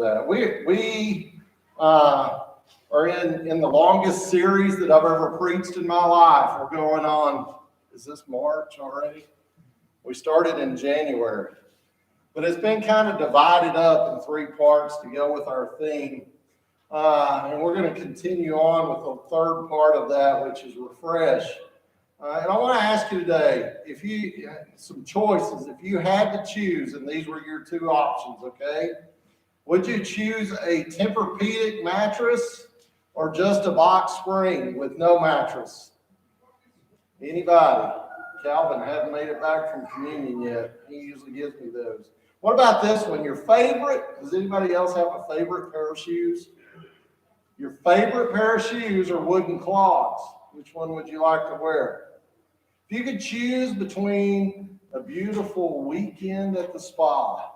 that. We are in the longest series that I've ever preached in my life. We're going on, is this March already? We started in January. But it's been kind of divided up in three parts to go with our theme. And we're going to continue on with the third part of that, which is refresh. And I want to ask you today, if you some choices, if you had to choose, and these were your two options, okay? Would you choose a Tempur-Pedic mattress or just a box spring with no mattress? Anybody? Calvin hadn't made it back from communion yet. He usually gives me those. What about this one? Your favorite? Does anybody else have a favorite pair of shoes? Your favorite pair of shoes are wooden clogs. Which one would you like to wear? If you could choose between a beautiful weekend at the spa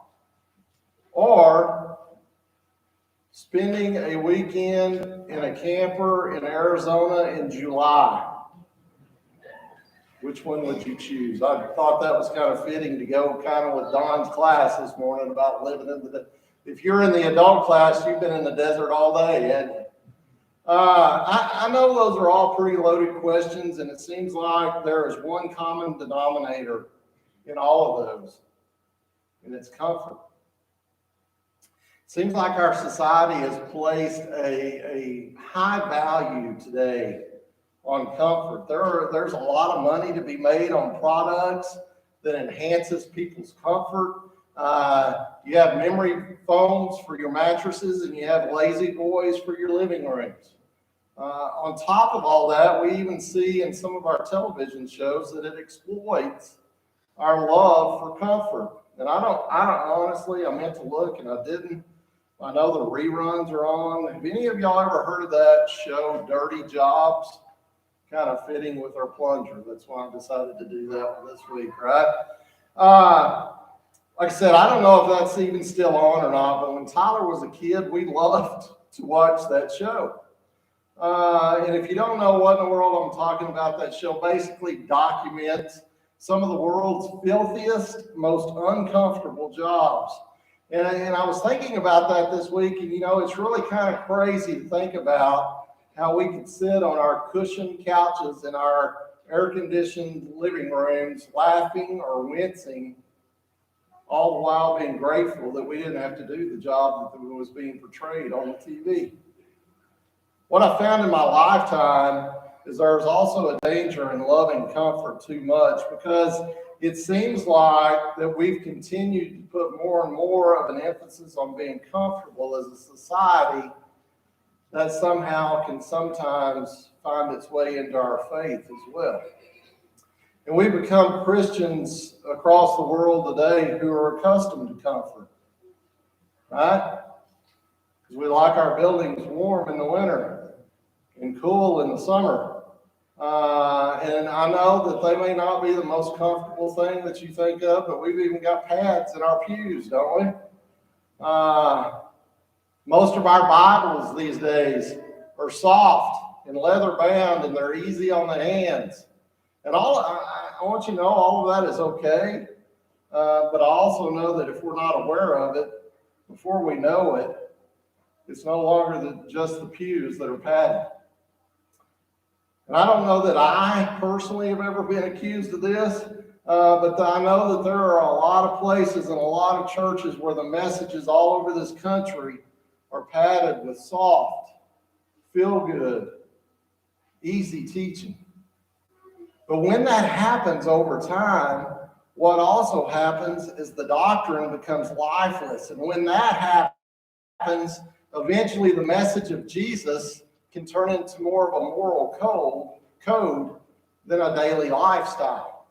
or spending a weekend in a camper in Arizona in July, which one would you choose? I thought that was kind of fitting to go kind of with Don's class this morning about living in the, if you're in the adult class, you've been in the desert all day, haven't you? I know those are all pretty loaded questions, and it seems like there is one common denominator in all of those, and it's comfort. It seems like our society has placed a high value today on comfort. There's a lot of money to be made on products that enhances people's comfort. You have memory foams for your mattresses, and you have lazy boys for your living rooms. On top of all that, we even see in some of our television shows that it exploits our love for comfort. And I don't honestly, I meant to look and I didn't. I know the reruns are on. Have any of y'all ever heard of that show, Dirty Jobs? Kind of fitting with our plunger. That's why I decided to do that one this week, right? Like I said, I don't know if that's even still on or not, but when Tyler was a kid, we loved to watch that show. And if you don't know what in the world I'm talking about, that show basically documents some of the world's filthiest, most uncomfortable jobs. And I was thinking about that this week, and it's really kind of crazy to think about how we could sit on our cushioned couches in our air-conditioned living rooms laughing or wincing, all the while being grateful that we didn't have to do the job that was being portrayed on the TV. What I found in my lifetime is there's also a danger in loving comfort too much, because it seems like that we've continued to put more and more of an emphasis on being comfortable as a society that somehow can sometimes find its way into our faith as well. And we become Christians across the world today who are accustomed to comfort, right? Because we like our buildings warm in the winter and cool in the summer. And I know that they may not be the most comfortable thing that you think of, but we've even got pads in our pews, don't we? Most of our Bibles these days are soft and leather bound, and they're easy on the hands. And I want you to know all of that is okay, but I also know that if we're not aware of it, before we know it, it's no longer just the pews that are padded. And I don't know that I personally have ever been accused of this, but I know that there are a lot of places and a lot of churches where the messages all over this country are padded with soft, feel-good, easy teaching. But when that happens over time, what also happens is the doctrine becomes lifeless. And when that happens, eventually the message of Jesus can turn into more of a moral code than a daily lifestyle.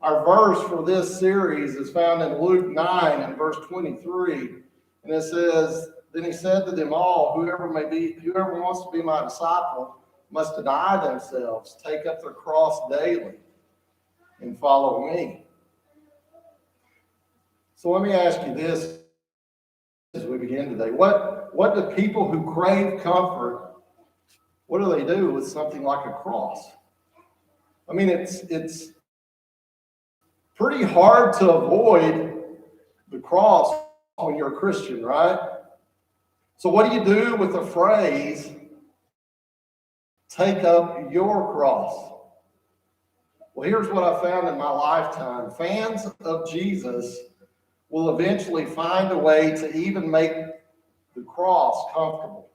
Our verse for this series is found in Luke 9 and verse 23. And it says, "Then he said to them all, whoever wants to be my disciple must deny themselves, take up their cross daily, and follow me." So let me ask you this as we begin today. What do people who crave comfort, what do they do with something like a cross? I mean, it's pretty hard to avoid the cross when you're a Christian, right? So what do you do with the phrase, take up your cross? Well, here's what I found in my lifetime. Fans of Jesus will eventually find a way to even make the cross comfortable.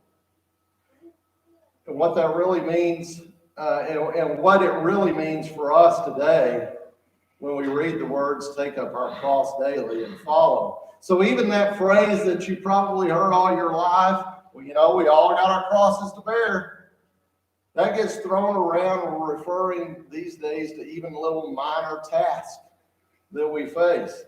And what that really means, and what it really means for us today when we read the words, take up our cross daily and follow. So even that phrase that you probably heard all your life, well, we all got our crosses to bear, that gets thrown around when we're referring these days to even little minor tasks that we face.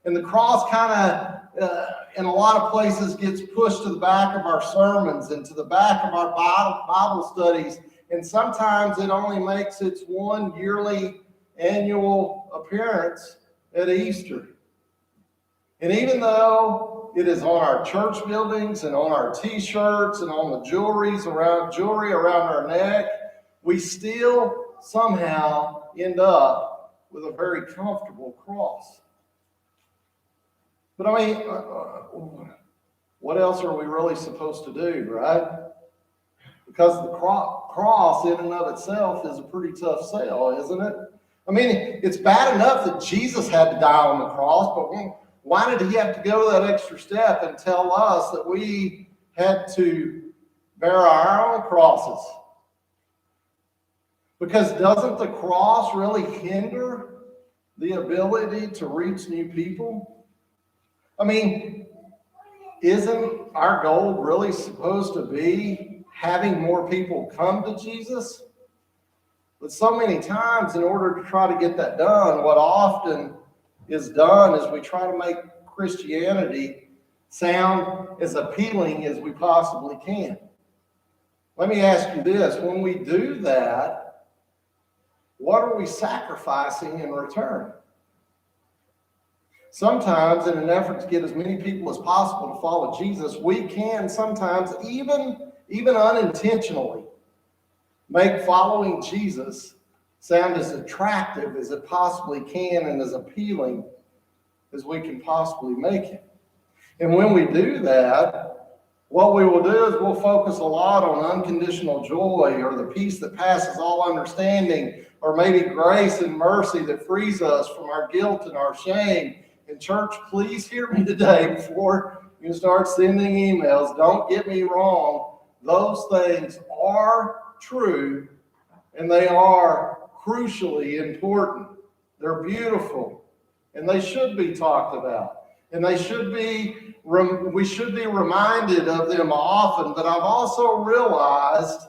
And the cross kind of, in a lot of places, gets pushed to the back of our sermons and to the back of our Bible studies. And sometimes it only makes its one yearly annual appearance at Easter. And even though it is on our church buildings and on our t-shirts and on the jewelry around our neck, we still somehow end up with a very comfortable cross. But I mean, what else are we really supposed to do, right? Because the cross in and of itself is a pretty tough sell, isn't it? I mean, it's bad enough that Jesus had to die on the cross, but why did he have to go that extra step and tell us that we had to bear our own crosses? Because doesn't the cross really hinder the ability to reach new people? I mean, isn't our goal really supposed to be having more people come to Jesus? But so many times, in order to try to get that done, what often is done is we try to make Christianity sound as appealing as we possibly can. Let me ask you this. When we do that, what are we sacrificing in return? Sometimes, in an effort to get as many people as possible to follow Jesus, we can sometimes, even unintentionally, make following Jesus sound as attractive as it possibly can and as appealing as we can possibly make it. And when we do that, what we will do is we'll focus a lot on unconditional joy, or the peace that passes all understanding, or maybe grace and mercy that frees us from our guilt and our shame. And church, please hear me today before you start sending emails. Don't get me wrong. Those things are true, and they are crucially important. They're beautiful, and they should be talked about, and we should be reminded of them often. But I've also realized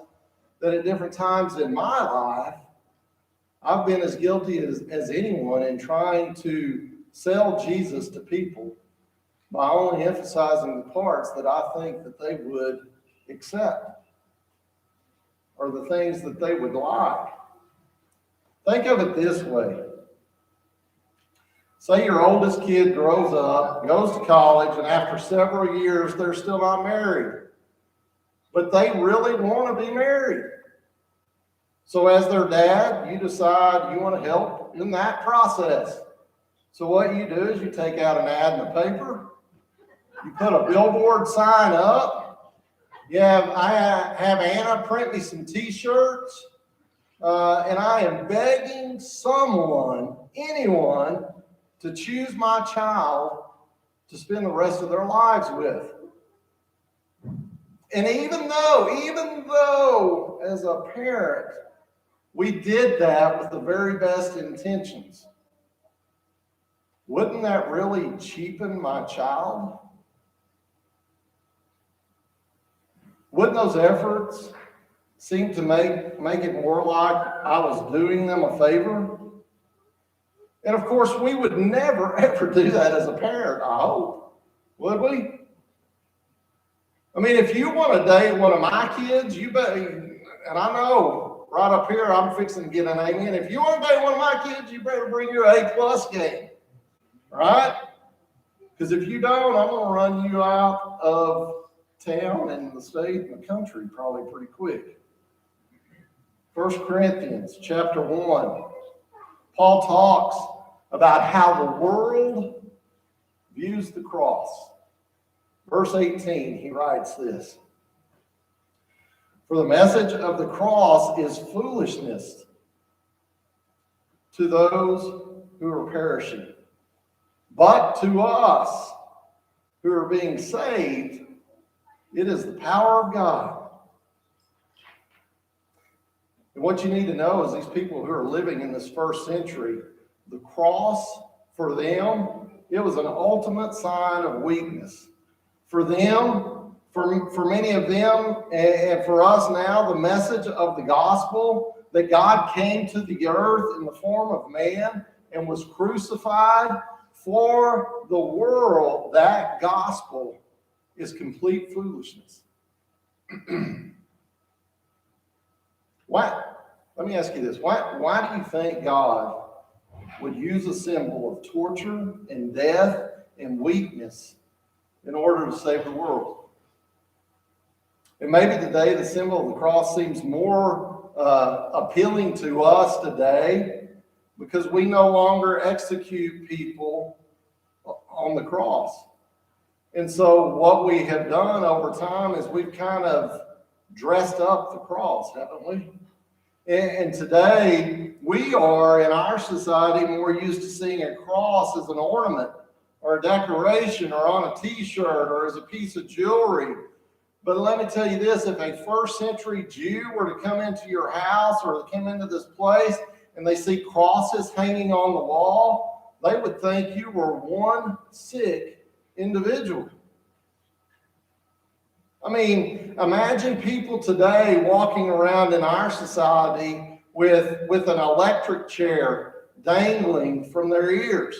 that at different times in my life, I've been as guilty as anyone in trying to sell Jesus to people by only emphasizing the parts that I think that they would accept, or the things that they would like. Think of it this way. Say your oldest kid grows up, goes to college, and after several years, they're still not married. But they really want to be married. So as their dad, you decide you want to help in that process. So what you do is you take out an ad in the paper, you put a billboard sign up, I have Anna print me some t-shirts, and I am begging anyone, to choose my child to spend the rest of their lives with. And even though as a parent, we did that with the very best intentions, wouldn't that really cheapen my child? Wouldn't those efforts seem to make it more like I was doing them a favor? And of course, we would never, ever do that as a parent, I hope. Would we? I mean, if you want to date one of my kids, you better, and I know right up here, I'm fixing to get an amen. If you want to date one of my kids, you better bring your A+ game. Right? Because if you don't, I'm going to run you out of town and the state and the country probably pretty quick. 1 Corinthians chapter 1. Paul talks about how the world views the cross. Verse 18, he writes this: "For the message of the cross is foolishness to those who are perishing, but to us who are being saved, it is the power of God." And what you need to know is these people who are living in this first century, the cross for them, it was an ultimate sign of weakness. For them, for many of them, and for us now, the message of the gospel that God came to the earth in the form of man and was crucified for the world, that gospel is complete foolishness. Why? Let me ask you this. Why do you think God would use a symbol of torture and death and weakness in order to save the world? And maybe today the symbol of the cross seems more appealing to us today because we no longer execute people on the cross. And so what we have done over time is we've kind of dressed up the cross, haven't we? And today we are in our society more used to seeing a cross as an ornament or a decoration or on a t-shirt or as a piece of jewelry. But let me tell you this, if a first century Jew were to come into your house or come into this place and they see crosses hanging on the wall, they would think you were one sick individual. I mean, imagine people today walking around in our society with an electric chair dangling from their ears.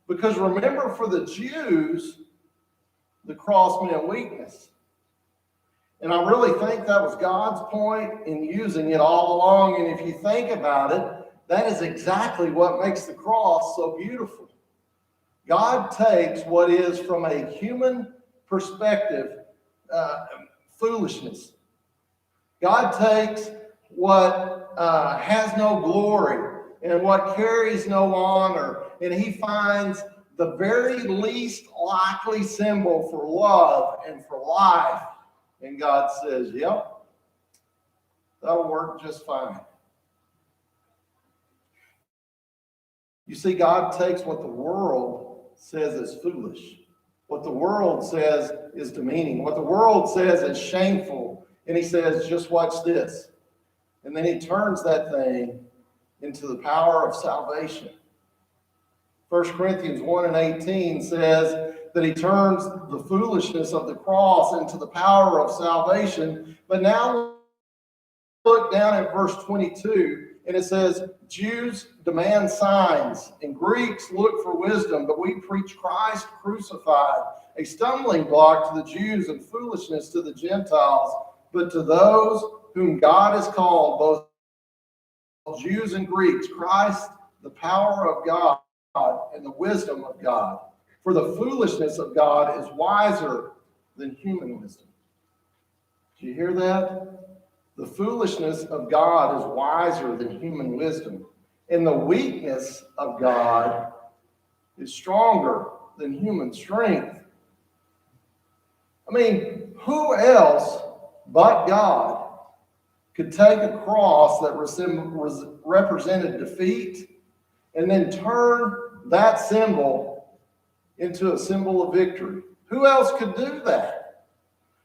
Because remember, for the Jews, the cross meant weakness. And I really think that was God's point in using it all along. And if you think about it, that is exactly what makes the cross so beautiful. God takes what is, from a human perspective, foolishness. God takes what has no glory and what carries no honor, and he finds the very least likely symbol for love and for life. And God says, yep, that'll work just fine. You see, God takes what the world says is foolish, what the world says is demeaning, what the world says is shameful, and he says, just watch this. And then he turns that thing into the power of salvation. 1 Corinthians 1:18 says that he turns the foolishness of the cross into the power of salvation. But now look down at verse 22, and it says, Jews demand signs, and Greeks look for wisdom, but we preach Christ crucified, a stumbling block to the Jews and foolishness to the Gentiles. But to those whom God has called, both Jews and Greeks, Christ, the power of God and the wisdom of God. For the foolishness of God is wiser than human wisdom. Do you hear that? The foolishness of God is wiser than human wisdom. And the weakness of God is stronger than human strength. I mean, who else but God could take a cross that represented defeat and then turn that symbol into a symbol of victory? Who else could do that?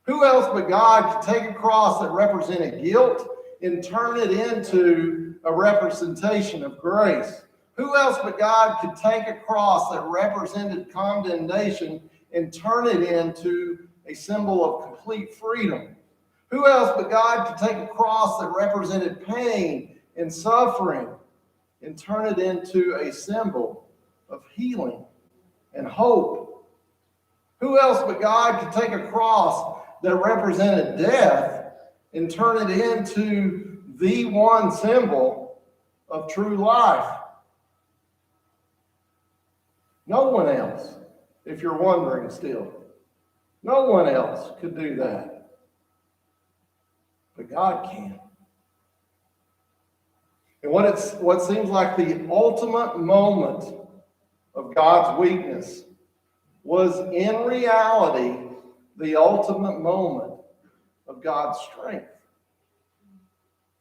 Who else but God could take a cross that represented guilt and turn it into a representation of grace? Who else but God could take a cross that represented condemnation and turn it into a symbol of complete freedom? Who else but God could take a cross that represented pain and suffering and turn it into a symbol of healing and hope? Who else but God could take a cross that represented death and turn it into the one symbol of true life? No one else, if you're wondering still. No one else could do that. But God can. And what seems like the ultimate moment of God's weakness was in reality the ultimate moment of God's strength.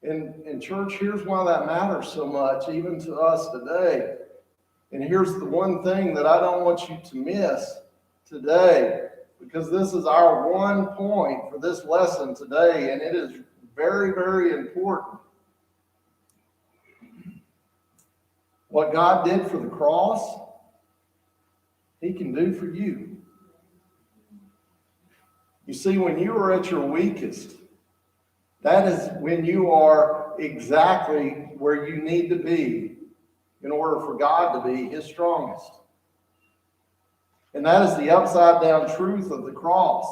And church, here's why that matters so much, even to us today. And here's the one thing that I don't want you to miss today, because this is our one point for this lesson today, and it is very, very important. What God did for the cross, He can do for you. You see, when you are at your weakest, that is when you are exactly where you need to be in order for God to be His strongest. And that is the upside down truth of the cross.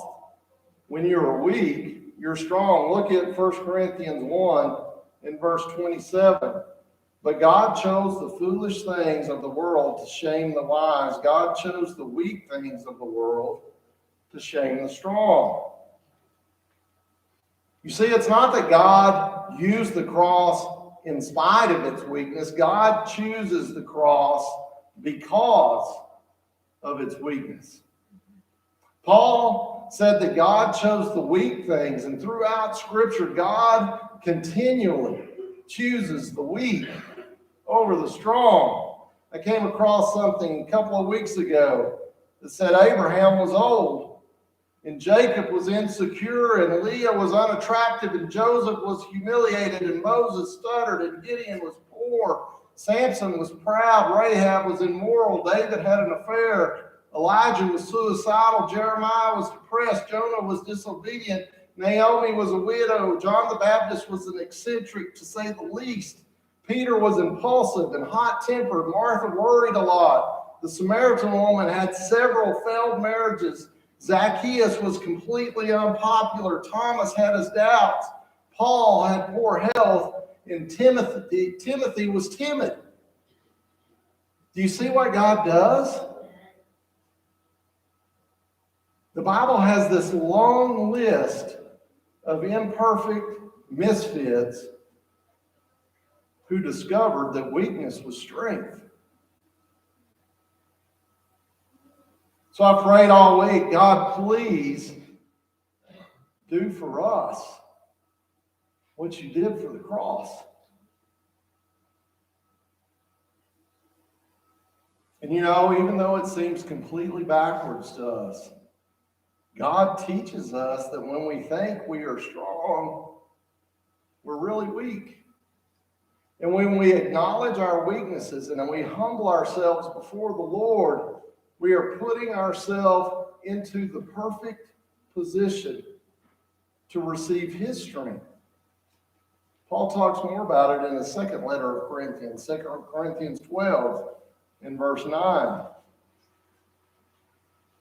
When you're weak, you're strong. Look at 1 Corinthians 1 in verse 27. But God chose the foolish things of the world to shame the wise. God chose the weak things of the world to shame the strong. You see, it's not that God used the cross in spite of its weakness. God chooses the cross because of its weakness. Paul said that God chose the weak things, and throughout Scripture, God continually chooses the weak over the strong. I came across something a couple of weeks ago that said Abraham was old, and Jacob was insecure, and Leah was unattractive, and Joseph was humiliated, and Moses stuttered, and Gideon was poor, Samson was proud, Rahab was immoral, David had an affair, Elijah was suicidal, Jeremiah was depressed, Jonah was disobedient, Naomi was a widow, John the Baptist was an eccentric, to say the least. Peter was impulsive and hot-tempered. Martha worried a lot. The Samaritan woman had several failed marriages. Zacchaeus was completely unpopular. Thomas had his doubts. Paul had poor health. And Timothy was timid. Do you see what God does? The Bible has this long list of imperfect misfits who discovered that weakness was strength. So I prayed all week, God, please do for us what you did for the cross. And you know, even though it seems completely backwards to us, God teaches us that when we think we are strong, we're really weak. And when we acknowledge our weaknesses and we humble ourselves before the Lord, we are putting ourselves into the perfect position to receive His strength. Paul talks more about it in the second letter of Corinthians, 2 Corinthians 12, in verse 9.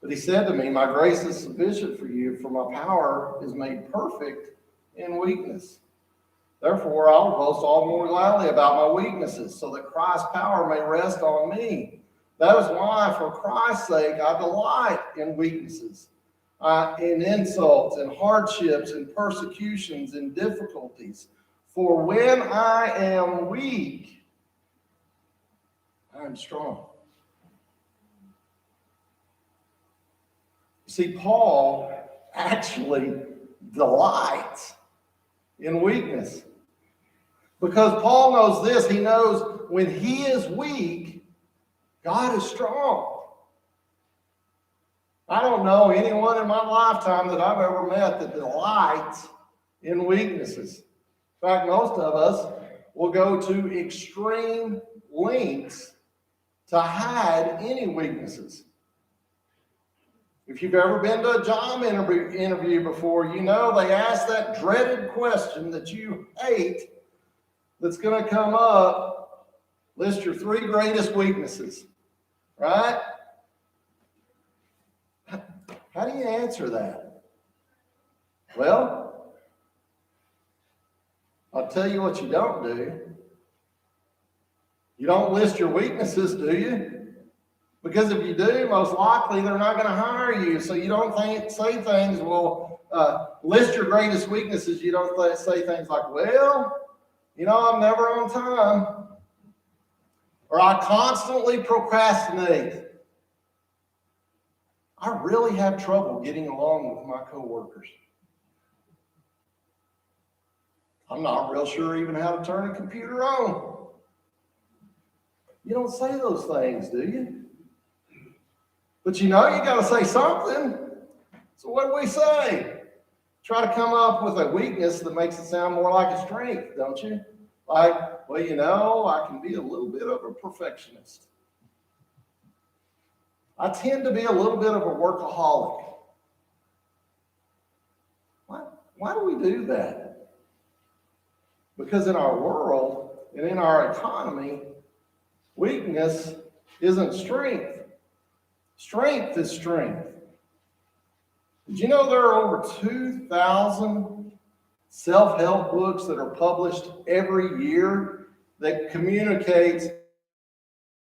But he said to me, my grace is sufficient for you, for my power is made perfect in weakness. Therefore, I will boast all more gladly about my weaknesses, so that Christ's power may rest on me. That is why, for Christ's sake, I delight in weaknesses, in insults, in hardships, in persecutions, in difficulties. For when I am weak, I am strong. See, Paul actually delights in weakness. Because Paul knows this, he knows when he is weak, God is strong. I don't know anyone in my lifetime that I've ever met that delights in weaknesses. In fact, most of us will go to extreme lengths to hide any weaknesses. If you've ever been to a job interview before, you know they ask that dreaded question that you hate that's going to come up. List your 3 greatest weaknesses, right? How do you answer that? Well, I'll tell you what you don't do. You don't list your weaknesses, do you? Because if you do, most likely they're not going to hire you. So you don't say things, well, list your greatest weaknesses. You don't say things like, well, you know, I'm never on time. Or I constantly procrastinate. I really have trouble getting along with my coworkers. I'm not real sure even how to turn a computer on. You don't say those things, do you? But you know, you got to say something. So what do we say? Try to come up with a weakness that makes it sound more like a strength, don't you? Like, well, you know, I can be a little bit of a perfectionist. I tend to be a little bit of a workaholic. Why do we do that? Because in our world and in our economy, weakness isn't strength. Strength is strength. Did you know there are over 2,000 self-help books that are published every year that communicates?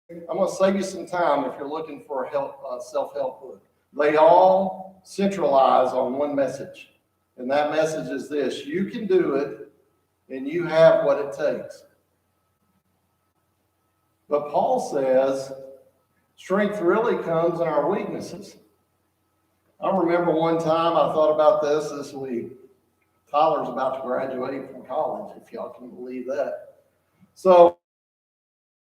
I'm going to save you some time if you're looking for a self-help book. They all centralize on one message. And that message is this: you can do it and you have what it takes. But Paul says strength really comes in our weaknesses. I remember one time I thought about this week. Tyler's about to graduate from college, if y'all can believe that. So,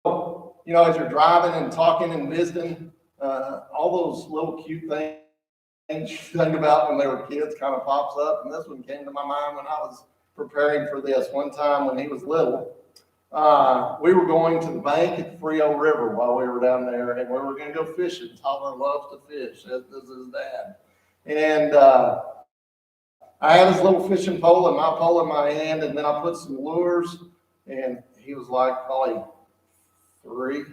you know, as you're driving and talking and visiting, all those little cute things you think about when they were kids kind of pops up. And this one came to my mind when I was preparing for this. One time when he was little, we were going to the bank at the Frio River while we were down there, and we were going to go fishing. Tyler loves to fish, as does his dad. And I had his little fishing pole and my pole in my hand, and then I put some lures, and he was like probably 3.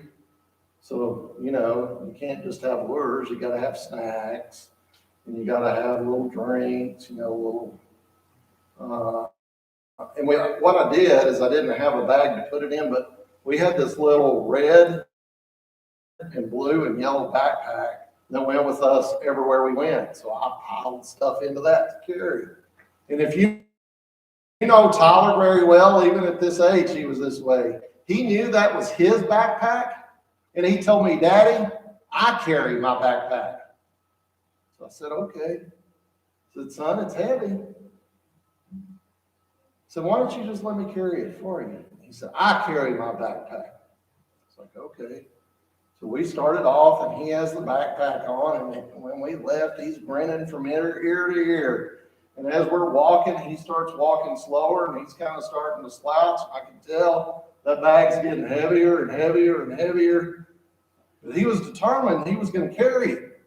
So, you know, you can't just have lures, you got to have snacks, and you got to have little drinks, you know, what I did is I didn't have a bag to put it in, but we had this little red and blue and yellow backpack that went with us everywhere we went. So I piled stuff into that to carry. And if you know Tyler very well, even at this age, he was this way. He knew that was his backpack, and he told me, "Daddy, I carry my backpack." So I said, "Okay." I said, "Son, it's heavy." So why don't you just let me carry it for you? He said, "I carry my backpack." It's like, okay. So we started off, and he has the backpack on, and when we left, he's grinning from ear to ear. And as we're walking, he starts walking slower, and he's kind of starting to slouch. I can tell that bag's getting heavier and heavier and heavier. But he was determined he was going to carry it.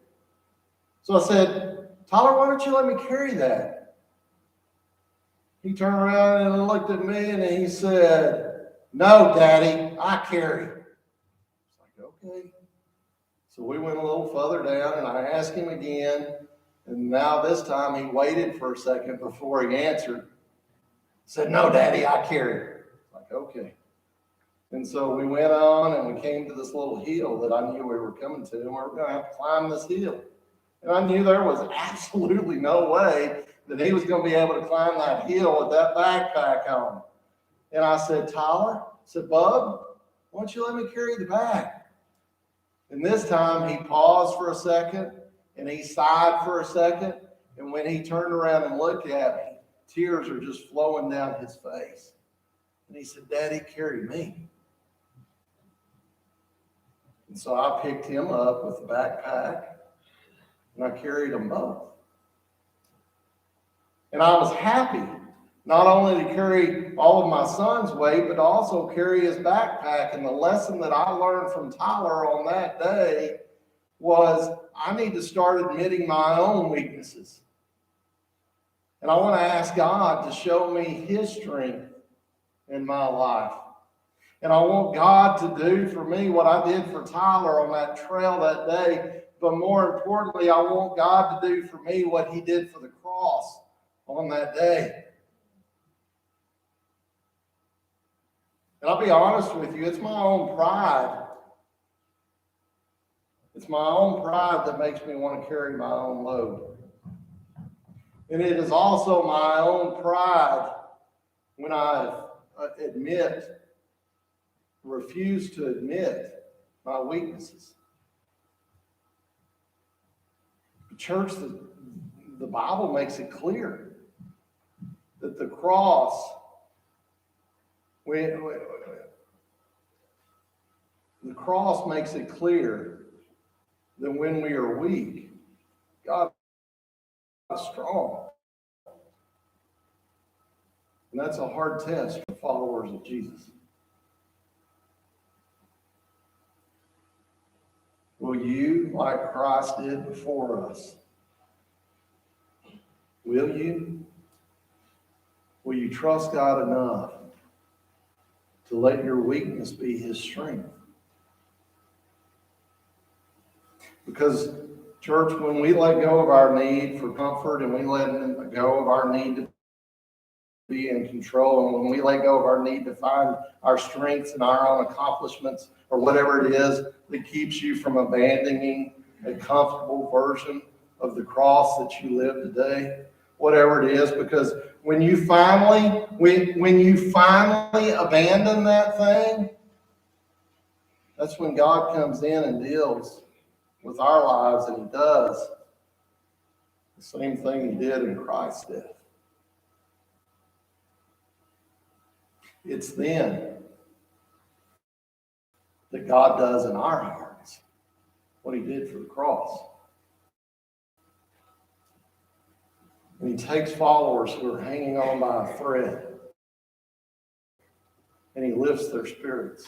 So I said, "Tyler, why don't you let me carry that?" He turned around and looked at me, and he said, "No, Daddy, I carry." It's like, okay. So we went a little further down, and I asked him again, and now this time he waited for a second before he answered. He said, "No, Daddy, I carry it." It's like, okay. And so we went on, and we came to this little hill that I knew we were coming to, and we were going to have to climb this hill. And I knew there was absolutely no way that he was going to be able to climb that hill with that backpack on. And I said, "Tyler," I said, "Bub, why don't you let me carry the bag?" And this time he paused for a second, and he sighed for a second. And when he turned around and looked at me, tears are just flowing down his face. And he said, "Daddy, carry me." And so I picked him up with the backpack, and I carried them both. And I was happy not only to carry all of my son's weight, but also carry his backpack. And the lesson that I learned from Tyler on that day was I need to start admitting my own weaknesses. And I want to ask God to show me his strength in my life. And I want God to do for me what I did for Tyler on that trail that day. But more importantly, I want God to do for me what he did for the cross on that day. And I'll be honest with you, it's my own pride. It's my own pride that makes me want to carry my own load. And it is also my own pride when I refuse to admit my weaknesses. Church, the Bible makes it clear that the cross, the cross makes it clear that when we are weak, God is strong. And that's a hard test for followers of Jesus. Will you, like Christ did before us, will you? Will you trust God enough to let your weakness be His strength? Because, church, when we let go of our need for comfort and we let go of our need to be in control, and when we let go of our need to find our strengths and our own accomplishments or whatever it is that keeps you from abandoning a comfortable version of the cross that you live today, whatever it is, because when you finally abandon that thing, that's when God comes in and deals with our lives, and He does the same thing He did in Christ's death. It's then that God does in our hearts what He did for the cross. And He takes followers who are hanging on by a thread, and He lifts their spirits.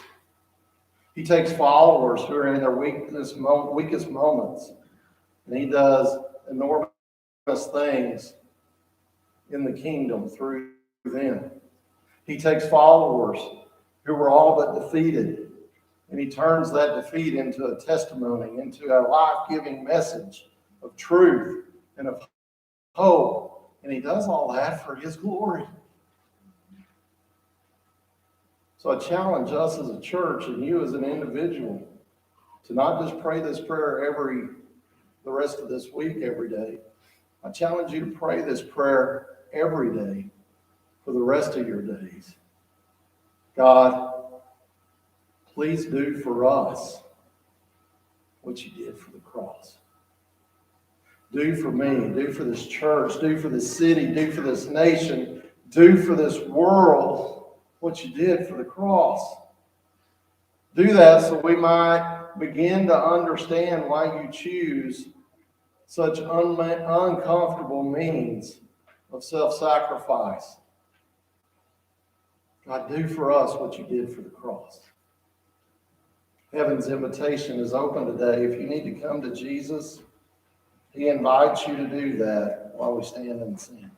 He takes followers who are in their weakest moments, and He does enormous things in the kingdom through them. He takes followers who were all but defeated, and He turns that defeat into a testimony, into a life-giving message of truth and of hope. And He does all that for His glory. So I challenge us as a church and you as an individual to not just pray this prayer the rest of this week every day. I challenge you to pray this prayer every day for the rest of your days. God, please do for us what You did for the cross. Do for me, do for this church, do for this city, do for this nation, do for this world what You did for the cross. Do that so we might begin to understand why You choose such uncomfortable means of self-sacrifice. God, do for us what You did for the cross. Heaven's invitation is open today. If you need to come to Jesus, He invites you to do that while we stand and sing.